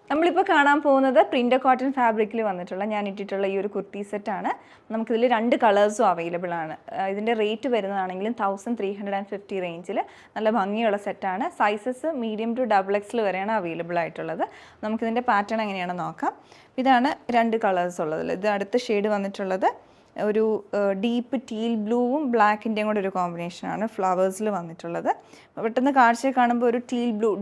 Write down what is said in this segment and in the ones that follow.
നമ്മളിപ്പോൾ കാണാൻ പോകുന്നത് പ്രിൻ്റഡ് കോട്ടൺ ഫാബ്രിക്കിൽ വന്നിട്ടുള്ള ഞാൻ ഇട്ടിട്ടുള്ള ഈ ഒരു കുർത്തി സെറ്റാണ്. നമുക്കിതിൽ 2 കളേഴ്സും അവൈലബിൾ ആണ്. ഇതിൻ്റെ റേറ്റ് വരുന്നതാണെങ്കിലും 1350 റേഞ്ചിൽ നല്ല ഭംഗിയുള്ള സെറ്റാണ്. സൈസസ് മീഡിയം ടു XXL വരെയാണ് അവൈലബിൾ ആയിട്ടുള്ളത്. നമുക്കിതിൻ്റെ പാറ്റേൺ എങ്ങനെയാണെന്ന് നോക്കാം. ഇതാണ് 2 കളേഴ്സ് ഉള്ളത്. ഇത് അടുത്ത ഷെയ്ഡ് വന്നിട്ടുള്ളത് ഒരു ഡീപ്പ് ടീൽ ബ്ലൂവും ബ്ലാക്കിൻ്റെയും കൂടെ ഒരു കോമ്പിനേഷനാണ് ഫ്ലവേഴ്സിൽ വന്നിട്ടുള്ളത്. പെട്ടെന്ന് കാഴ്ചയിൽ കാണുമ്പോൾ ഒരു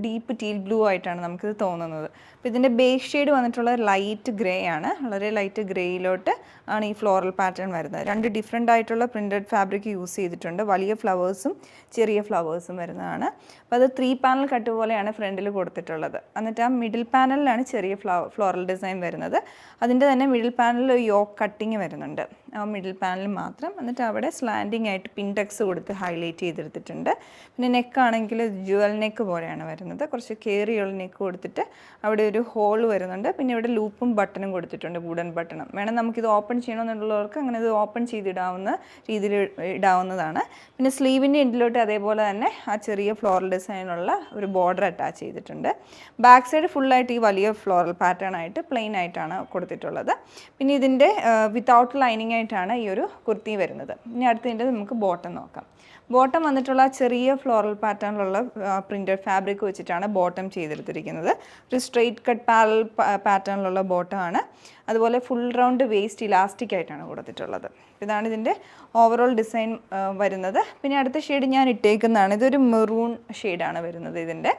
ഡീപ്പ് ടീൽ ബ്ലൂ ആയിട്ടാണ് നമുക്കിത് തോന്നുന്നത്. അപ്പോൾ ഇതിൻ്റെ ബേസ് ഷെയ്ഡ് വന്നിട്ടുള്ളത് ലൈറ്റ് ഗ്രേ ആണ്. വളരെ ലൈറ്റ് ഗ്രേയിലോട്ട് ആണ് ഈ ഫ്ലോറൽ പാറ്റേൺ വരുന്നത്. 2 ഡിഫറെൻ്റ് ആയിട്ടുള്ള പ്രിൻറ്റഡ് ഫാബ്രിക് യൂസ് ചെയ്തിട്ടുണ്ട്. വലിയ ഫ്ലവേഴ്സും ചെറിയ ഫ്ലവേഴ്സും വരുന്നതാണ്. അപ്പോൾ അത് 3 പാനൽ കട്ട് പോലെയാണ് ഫ്രണ്ടിൽ കൊടുത്തിട്ടുള്ളത്. എന്നിട്ട് ആ മിഡിൽ പാനലിലാണ് ചെറിയ ഫ്ലോറൽ ഡിസൈൻ വരുന്നത്. അതിൻ്റെ തന്നെ മിഡിൽ പാനലിൽ ഒരു യോക്ക് കട്ടിങ് വരുന്നുണ്ട്, ആ മിഡിൽ പാനൽ മാത്രം. എന്നിട്ട് അവിടെ സ്ലാൻഡിങ് ആയിട്ട് പിൻടെക്സ് കൊടുത്ത് ഹൈലൈറ്റ് ചെയ്തെടുത്തിട്ടുണ്ട്. പിന്നെ നെക്കാണെങ്കിൽ ജുവൽ നെക്ക് പോലെയാണ് വരുന്നത്. കുറച്ച് കയറിയുള്ള നെക്ക് കൊടുത്തിട്ട് അവിടെ ഒരു ഹോൾ വരുന്നുണ്ട്. പിന്നെ ഇവിടെ ലൂപ്പും ബട്ടണും കൊടുത്തിട്ടുണ്ട്, വുഡൻ ബട്ടണും. വേണം നമുക്കിത് ഓപ്പൺ ചെയ്യണമെന്നുള്ളവർക്ക് അങ്ങനെ ഇത് ഓപ്പൺ ചെയ്തിടാവുന്ന രീതിയിൽ ഇടാവുന്നതാണ്. പിന്നെ സ്ലീവിൻ്റെ എൻഡിലോട്ട് അതേപോലെ തന്നെ ആ ചെറിയ ഫ്ലോറൽ ഡിസൈനുള്ള ഒരു ബോർഡർ അറ്റാച്ച് ചെയ്തിട്ടുണ്ട്. ബാക്ക് സൈഡ് ഫുള്ളായിട്ട് ഈ വലിയ ഫ്ലോറൽ പാറ്റേൺ ആയിട്ട് പ്ലെയിൻ ആയിട്ടാണ് കൊടുത്തിട്ടുള്ളത്. പിന്നെ ഇതിൻ്റെ വിത്തൗട്ട് ലൈനിങ് ആയിട്ടാണ് ഈ ഒരു കുർത്തി വരുന്നത്. ഇനി അടുത്തതിൻ്റെ നമുക്ക് ബോട്ടം നോക്കാം. ബോട്ടം വന്നിട്ടുള്ള ചെറിയ ഫ്ലോറൽ പാറ്റേണിലുള്ള പ്രിൻറ്റഡ് ഫാബ്രിക് വെച്ചിട്ടാണ് ബോട്ടം ചെയ്തെടുത്തിരിക്കുന്നത്. ഒരു സ്ട്രെയിറ്റ് കട്ട് പാറ്റേണിലുള്ള ബോട്ടമാണ്. അതുപോലെ ഫുൾ റൗണ്ട് വേസ്റ്റ് ഇലാസ്റ്റിക് ആയിട്ടാണ് കൊടുത്തിട്ടുള്ളത്. ഇതാണ് ഇതിൻ്റെ ഓവറോൾ ഡിസൈൻ വരുന്നത്. പിന്നെ അടുത്ത ഷെയ്ഡ് ഞാൻ ഇട്ടേക്കുന്നതാണ്. ഇതൊരു മെറൂൺ ഷെയ്ഡാണ് വരുന്നത് ഇതിൻ്റെ.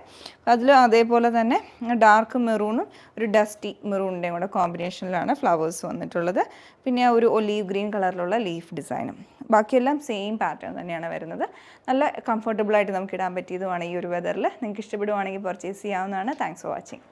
അതിൽ അതേപോലെ തന്നെ ഡാർക്ക് മെറൂണും ഒരു ഡസ്റ്റി മെറൂണിൻ്റെയും കൂടെ കോമ്പിനേഷനിലാണ് ഫ്ലവേഴ്സ് വന്നിട്ടുള്ളത്. പിന്നെ ഒരു ഒലീവ് ഗ്രീൻ കളറിലുള്ള ലീഫ് ഡിസൈനും. ബാക്കിയെല്ലാം സെയിം പാറ്റേൺ തന്നെയാണ് വരുന്നത്. നല്ല കംഫർട്ടബിളായിട്ട് നമുക്ക് ഇടാൻ പറ്റിയതുമാണ് ഈ ഒരു വെതറിൽ. നിങ്ങൾക്ക് ഇഷ്ടപ്പെടുവാണെങ്കിൽ പർച്ചേസ് ചെയ്യാവുന്നതാണ്. Thanks for watching.